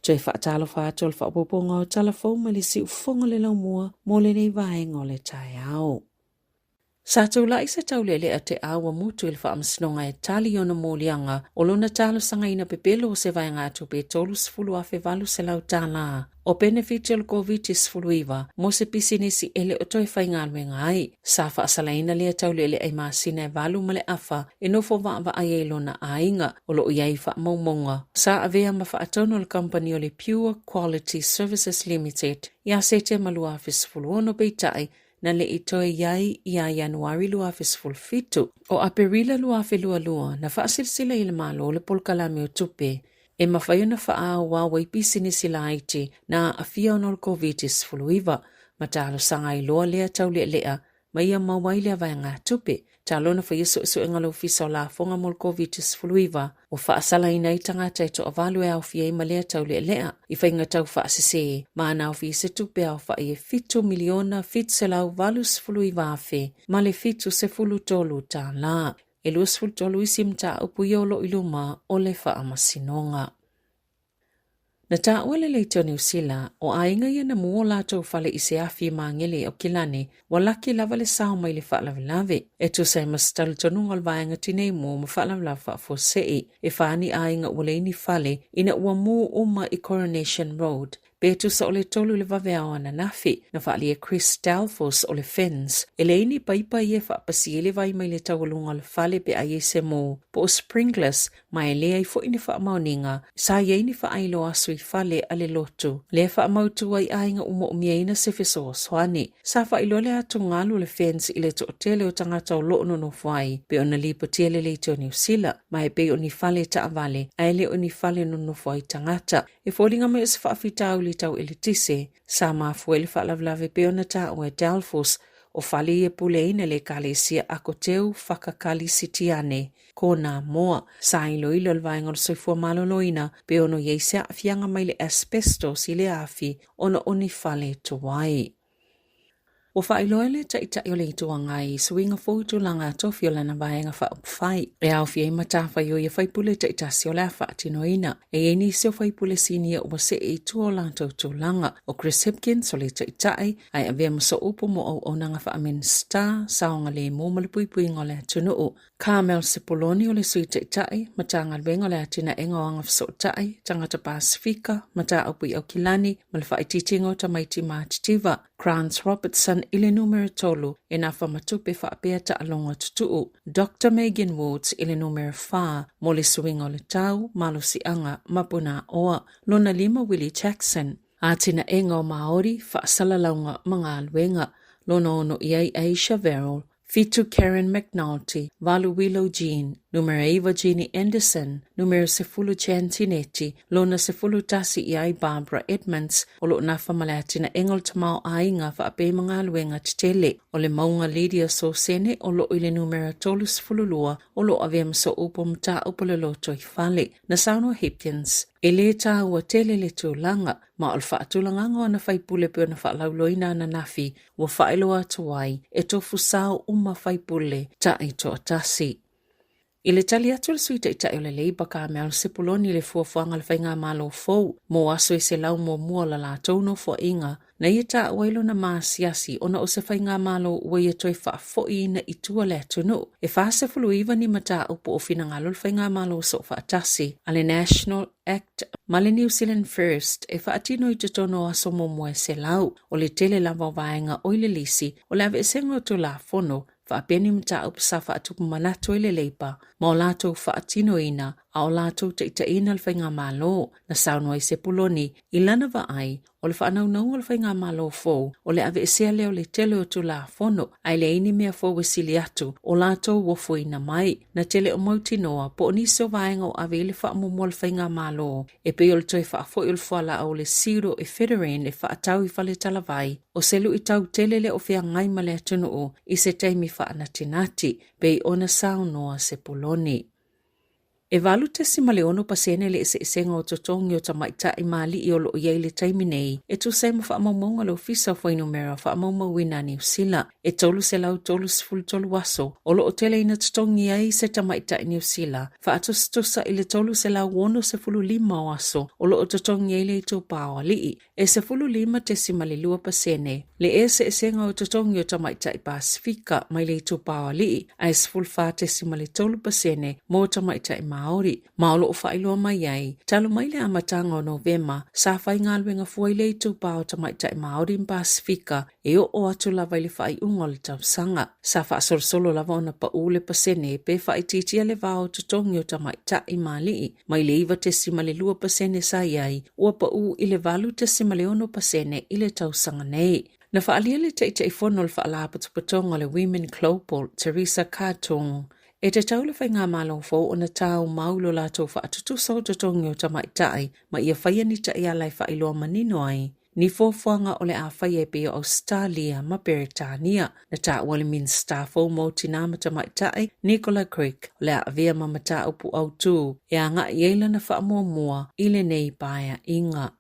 Joy whaatalo whaatol whaapoponga o Tala Fou ma le si ufonga le lau mua mo le nei vaenga o le tai au. Sa tau la isa tau lele a te awa mutu il wha amsinonga e tali ona mōlianga o lona talo sanga ina pepelo o se vaenga atu pe tolu sifulu afe valu se lau tala. O benefit il COVID sifulu iwa mo se pisinesi ele o toi whaingalwe ngai. Sa wha asalaina lea tau lele ai maasina e valu male afa e nofo wa ai e lona ainga o lo iai wha maumonga. Sa avea ma wha atono le company o le Pure Quality Services Limited ia se te malua afe sifulu ono beitai na le itoe iai ia Januari lua fesful fitu. O aperila lua fe lua na whaasilsila i le malo le polkalame o tupe. E mawhaiona wha wawa i pisini sila aiti na afia onol COVID-19 fuluiva. Matalo sanga i loa lea tau lea ma ia mawai lea vai ngā tupe. Talo na whaiaso iso e ngalo fisa la fonga mol COVID-19 fuluiva. O whaasala ina i tangata i to avalu e au fia i malea tau lea. I whainga tau whaasese. Ma ana au fia se tupe au wha i e fitu miliona fit se lau valus fuluiva afe. Ma le fitu se fulu tolu ta la. E luas fulu tolu isim ta upu iolo iluma o le wha amasinonga. Na ta wale le to New Zealand o ainga ia na mua lato fale i se afi maangele o kilane walaki lava le Sāmoa i le whaalawilave. E tu sai mastalu tonu ngal vaenga tinei mo ma whaalawilava whaafosei e whaani ainga uleini fale ina ua mu uma i Coronation Road. Betu sa ole tolu le vavea ana nafi na whaali e Chris Dalfos o le Fens. E leini paipa ie whaapasi ele vai mai le tawalunga le fale pe aie se mo. Po o Springless mai lea i fo ini whaamauninga sa ieini whaailo asu i fale ale lotu. Lea whaamautu ai ainga umo umieina se feso o swani. Sa whailo le atu ngalu le Fens i le to tele o tangata o loono no fwai. Pe o na lipo tiele le to New Zealand. Mai pe o ni fale ta avale. Aile o ni fale no no fwai tangata. E fōringa mai se whaafitau li tau elitise. Sa mafuele whaalavlave pe o na ta o e Dalfos. O fale e puleina le kalesia ako teu whakakalisitiane. Ko nā moa, sa ilo ilo alvaenga o soifua maloloina, pe ono yeisea afianga mai le asbestos i le afi, ono oni fale tuwai. O whailoele ta ita i o le itua ngai, suinga fōtu langa tofi o lana vaenga wha upwhai. E au fia i matawha i o ia whaipule ta ita si o lea wha atinoina. E eni se o whaipule sinia ua se e itua o lantou tū langa. O Chris Hipkins o le ta itai, ai avea maso upo mo au onanga wha amen star, saonga le mo malipui ngo le atunu o. Carmel Sepoloni o le sui ta itai, matanga albenga o le atina enga o anga whaso itai, tangata Pasifika, mata au pui au kilani, malwha ititingo ta maiti maatitiva. Grant Robertson ile numero tolu e na whamatupe whaapea ta alonga tutuu. Dr. Megan Woods ile numero 4 mo le suinga le tau, malo si anga, mapuna oa. Lona lima Willie Jackson. Atina enga o Maori whaasala mga alwenga. Lona ono iai Aisha Verrill. Fitu Karen McNulty, Valu Willow Jean, numero Eva Jeannie Anderson, numero Sefulu Chantinetti, lona Sefulu Tasi iai Barbara Edmonds, o lo na whamalatina engol tamau ainga whaape mga luenga titele, o le maunga Lydia Sosene, o lo ile numero tolu Sefulu lua, o lo avem so upom ta upole loto i fale, na Sāmoa Hipkins. E le tā ua tele le tūlanga, ma o whaatulanganga ana whaipule pe ona whaalauloina ana nafi, ua whaelo atuai, e tofu sao uma whaipule, ta i to atasi. I le tali atu le suita i ta o le leiba ka mea sepuloni le fuafuanga le whainga malo fou, mo aso e se lau mo mua la la tauno fo inga, na ia ta wailo na maasiasi ona o se whainga malo ua ia toi whaafoi na itua le atunu. E whaase fulu iwa ni mata upo o fina ngalo le whainga malo so whaatasi, ale National Act, ma le New Zealand First, e whaatino i te tono aso mo mua se lau, o le tele lava vaenga o le lisi, o le ave sengo to la fono, whaapeni mta upasa whaatupu manato i le leipa, ma o lato whaatino ina, a o lato te ita ina le whainga malo, na Sāmoa i sepuloni, i lana wa ai, o le whaanaunau le whainga malo fōu, o le ave esea leo le tele o tu la fono, ai le ini mea fōu e sili atu, o lato wofo ina mai, na tele o mauti noa, po o niso vaenga o ave le whaamumua le whainga malo, e pe o le toi whaafo i le whala au le siro e federin e whaatau i whale talavai, o selu i tau tele le o whia ngai male atunu o, i se teimi whaanatinati, pe ona Sāmoa sepuloni. E walu te simaleono pasene le ese esenga o totongi o tamaita I mali I olo o yei le taiminei, e tu sema wha amaumaunga le ofisa o whainumera wha amaumawina New Zealand, e tolu se lau tolu sifulu tolu waso, olo o tele ina totongi ai se tamaita I New Zealand, wha atustusa I le tolu se lau wono se fulu lima waso, olo o totongi ai le I tau pāwa lii, e se fulu lima te simalilua pasene, le ese esenga o totongi o tamaita I Pasifika, mai le I tau pāwa lii, a se fulu wha te simalilua pasene, mo tamaita I Maori, maolo o whailua mai ai, talo mai le amatanga o Novema, sa whai ngāluenga fuai le I tau pāo tamaita I Maori in Pasifika, e o atu lava le whai unga le tau sanga, sa wha solo lava ona pa ule pasene, pe whai titia le vāo tutongi o tamaita I Malii, mai le iwa te simale lua pasene sa iai, ua pa u I le valu te simale ono pasene I le tau sanga nei. Na whaalia le te I whono le whaalapatupatonga le Women Global, Teresa Cartong, e te taule whai ngā mālong fō o na tāu maulo lātou whaatutusa o totongi o tamaitai, ma ia whaia ni ta ia lai whailoa manino ai, ni fōwhanga o le a whaia pe o Australia ma Beretania, na tā wale min stafo mo tinama tamaitai, Nicola Creek, le a vea mamata upu au tū, e a ngā iela na whaamua I le nei baia inga.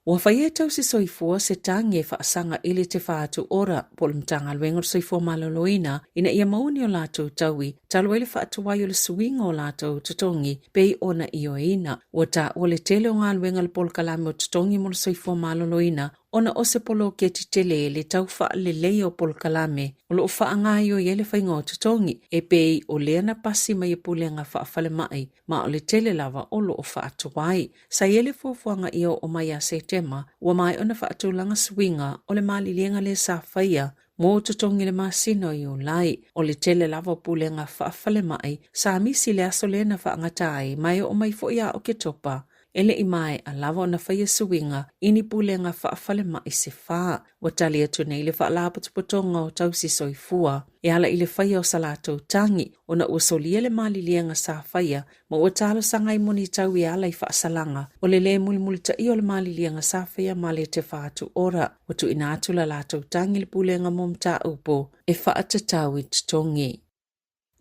Ua whaia tau si soifua se tangi e whaasanga ili te whaatu ora polo mtanga luenga soifua maloloina ina ia mauni o lātou taui talo ele whaatuwai o le suinga o lātou tutongi pei ona io ina. Ua ta ole tele o ngā luenga le polo kalame o tutongi mo le soifua maloloina ona o se polo ke titele le tau wha le lei o polo kalame o lo wha ngai o yele whainga o tutongi e pei o leana pasi mai e pulenga wha whale mai ma o le tele lava o lo o whaatuwai. Sa yele fuafuanga io o mai a September ua mai ona whaatulanga swinga o le malilienga le sa whaia mo tutongi le masino I o lai o le tele lava o pulenga wha whale mai sa misi le aso lena wha ngatai mai o mai fo ia o ke topa. Ele I mai a lava ona whaia suinga ini pulenga whaafale mai se wha. Watali atu nei le whaalapatupotonga o tausi soifua. E ala I le whaia o salatou tangi ona usolia le malilienga sa whaia ma ua talo sangai moni tau I ala I whaasalanga o le mulimuli ta I o le malilienga sa whaia ma le te whaatu ora. Watu ina atu la latou tangi le pulenga momta upo e whaatatau I tutongi.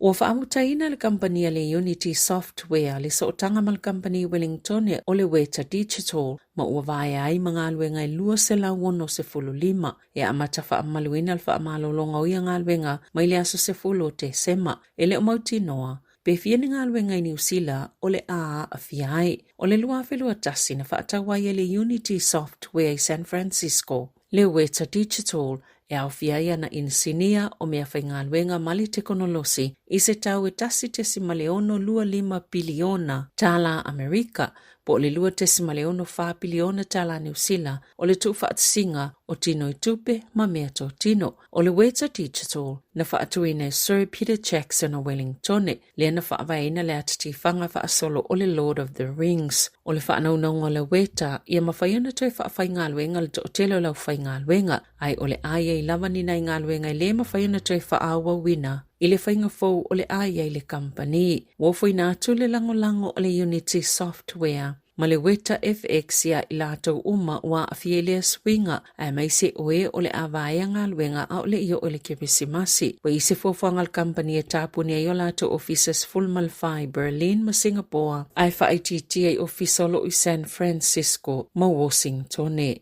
Ua whaamutaina le kampania le Unity Software le sootanga mal kampani Wellington o le Weta Digital ma ua vae ai mga luenga I lua se la wono se fulu lima e amata whaamaluina le whaamalolonga o ia ngā luenga mai le aso se fulu te sema e le o mauti noa. Pe fiene ngā luenga I New Zealand o le a fiai o le lua whelua tasi na whaatawai le Unity Software I San Francisco. Le Weta Digital e au fiaia na insinia o mea whainga luenga mali teknolosi I se tau e tasi tesima leono lua 5 biliona tala Amerika po le lua tesima leono 4 biliona tala New Zealand o le tu whaatsinga o tino I tupe ma mea to tino. O le Weta Digital na whaatuine Sir Peter Jackson o Wellington le na whaavaina le atiti whanga whaasolo o le Lord of the Rings. O le whaanaunanga le Weta ia mawhaiana toi whaafai luenga le to telo lau whai luenga ai o le aia I lava ni nai luenga le mawhaiana toi whaawa wina. I le whainga fōu o le aia I le company. Wofoi nā tu le lango o le Unity Software. Ma le Weta FX ia I lātou uma ua a fielea swinga a mai se oe o le awaya ngā luenga a o le ia o le keresimasi. Wa I se fōwhanga le company e tāpuni ai o lātou offices Fulmalfai, Berlin ma Singapore. Ai whaititi ai ofisolo I San Francisco ma Washington.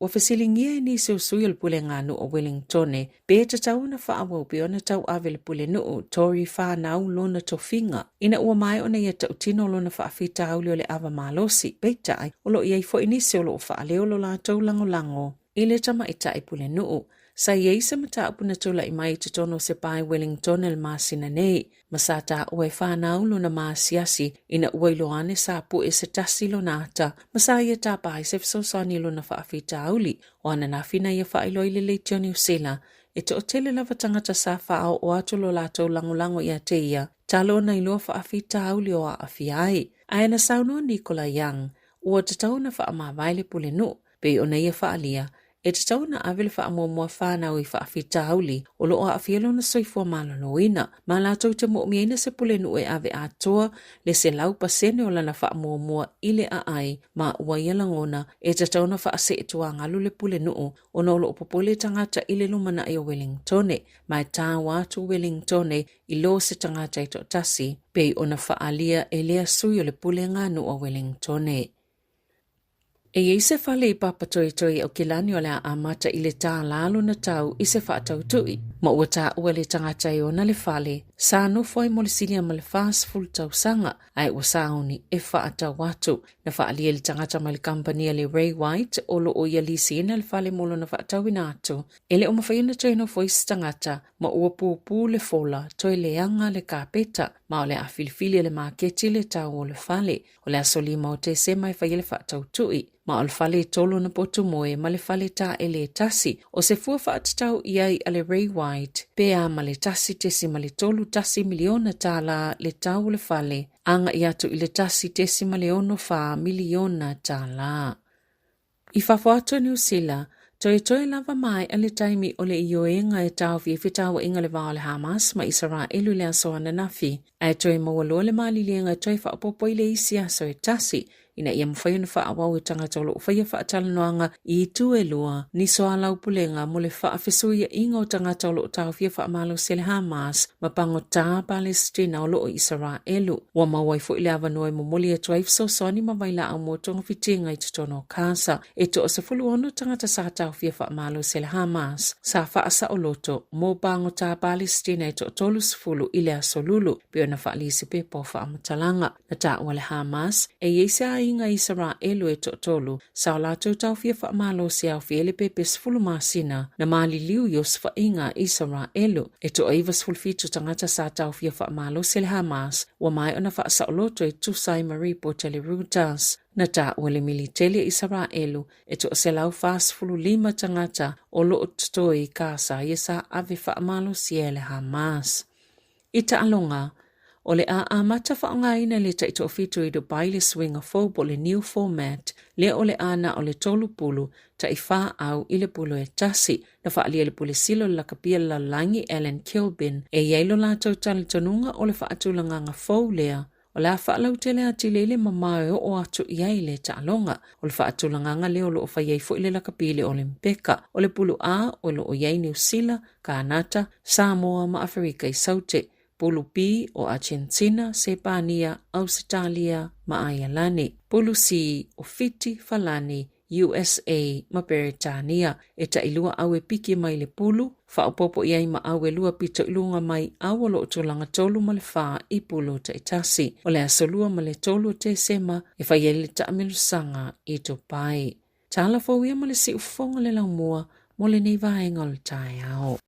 Wa fasilingia ni se usui le pule nganu o Wellington pe te tau na whaawau pe ona tau ave le pule nuu tori whanau lona tofinga. Ina ua mai ona ia tau tino lona whaafita auli o le awa malosi peitai o lo iai fo inisi o lo whaaleo lo la tau lango. Ile tama itai pule nuu. Sa iei se mata apuna tula I mai te tono se pai Wellington el masina nei. Masata ue whanau lona maasiasi ina ue loane sa pu e se tasi lonata. Masa ia ta pai se fsosani lona whaafita auli. O ana na fina ia whailoi le leitio New Zealand. E te o tele lava tangata sa whaao o atu lo lato lango ia te ia. Talo na ilo whaafita auli o a afiai. Aena sauno Nicola Young. Ua te tau na whaamawai le pule nu. Pe o na ia whaalia. e te tau na awele wha mua whanau I wha awhita hauli o loo a awhielo na soifua maloloina. Ma lātou te mo miena se pule nu e ave atoa le se lau pasene o lana wha mua ile a ai ma ua ialangona e te tau na wha ase e tua ngalu le pule nuu o na olo popole tangata ile lumana I o Wellingtone. Mai tā watu Wellingtone I lo se tangata I to tasi pei o na wha alia e lea sui o le pule nganu o Wellingtone. E ei se whale I papatoitoi o kilani o lea amata I le tā lalo na tau I se whaatau tui. Ma ua tā ua le tangata I ona le whale, sā no foi mo le silia ma le fast full tau sanga, ai ua sāoni e whaatau watu. Na whaalia le tangata ma le kampania le Ray White, o lo o ia lisi ina le whale molo na whaatau ina atu. Ele o mawhaiuna toi no foi si tangata, ma ua pūpū le fola, toi le anga le kāpeta, ma o le a filifili le māketi le tau o le whale, o le asoli ma o te se mai whai le whaatau tui. Ma o le whale tolo na potu moe ma le whale tā e le tasi, o se fua whaatatau iai a le Ray White, pea ma le tasi tesi ma le tolu tasi miliona tā la le tau le whale, anga I atu I le tasi tesi ma le ono wha miliona tā la. I whawhātua New Zealand, toi lava mai a le taimi o le ioenga e tau whiwhitawa inga le wao le Hamas ma Israelu le asoana nafi, ai toi mawalo le malilienga toi whaapopo I le isi aso e tasi, ina ia mwhaiuna whaawau I tangata o loo whaia whaatalanoanga I tue lua ni soa lau pulenga mo le whaafesuia inga o tangata o loo tau whia whaamalo se le Hamas ma pango tā Palestina o loo Israelu. Wa mawai fo ile avanoi mo moli e tuaif so soni ma vaila au mo tonga fitinga I tutono kasa. E to o se fulu ono tangata sa tau whia whaamalo se le Hamas. Sa whaasa o loto mo pango tā Palestina e to tolu sifulu ile asolulu pio na whaalisi pe po whaamatalanga. Na tā ua le Hamas e yeisa inga Israelu e tolu, sa o lātou tau whia whaamalo se au whiele pepe sifulu masina na mali liu yos wha inga Israelu. E to aiva sifulu fitu tangata sa tau whia whaamalo se le Hamas, wa mai ona wha sa o loto e tusai maripo tele Reuters. Na tā ua le militele Israelu e to se lau whaasifulu 5 tangata o loo tutoi kasa ia sa ave whaamalo se le Hamas. I ta alonga, o le a mata whaongaina le taito o fitu I do baile swing of fobo le new format, le o le ana o le tolu pulu ta I wha au I le pulu e tasi, na whaalia le pule silo la kapia la langi Alan Kilbin, e yeilo la tau tali tonunga o le whaatulanga nga fau lea, o la whaalau tele ati lele mamao o atu iai le ta alonga, o le whaatulanga nga leo lo o whaiei fo ile la kapia le Olimpeka, o le pulu a o lo o iai New Zealand, Kanata, Sāmoa ma Afrika I saute, pulu P o Argentina, Sepania, Australia, ma Aialani. Pulu C o Fiti, Falani, USA, ma Britania. E ta ilua awe piki mai le pulu, whaopopo iai ma awe lua pito ilunga mai awa lo tulanga tolu ma le wha I pulu ta itasi. O le asolua ma le tolu te sema, e whaiele ta amilusanga I to pai. Tala Fou ia ma le si ufonga le laumua, mo le nei vaenga o le tai ao.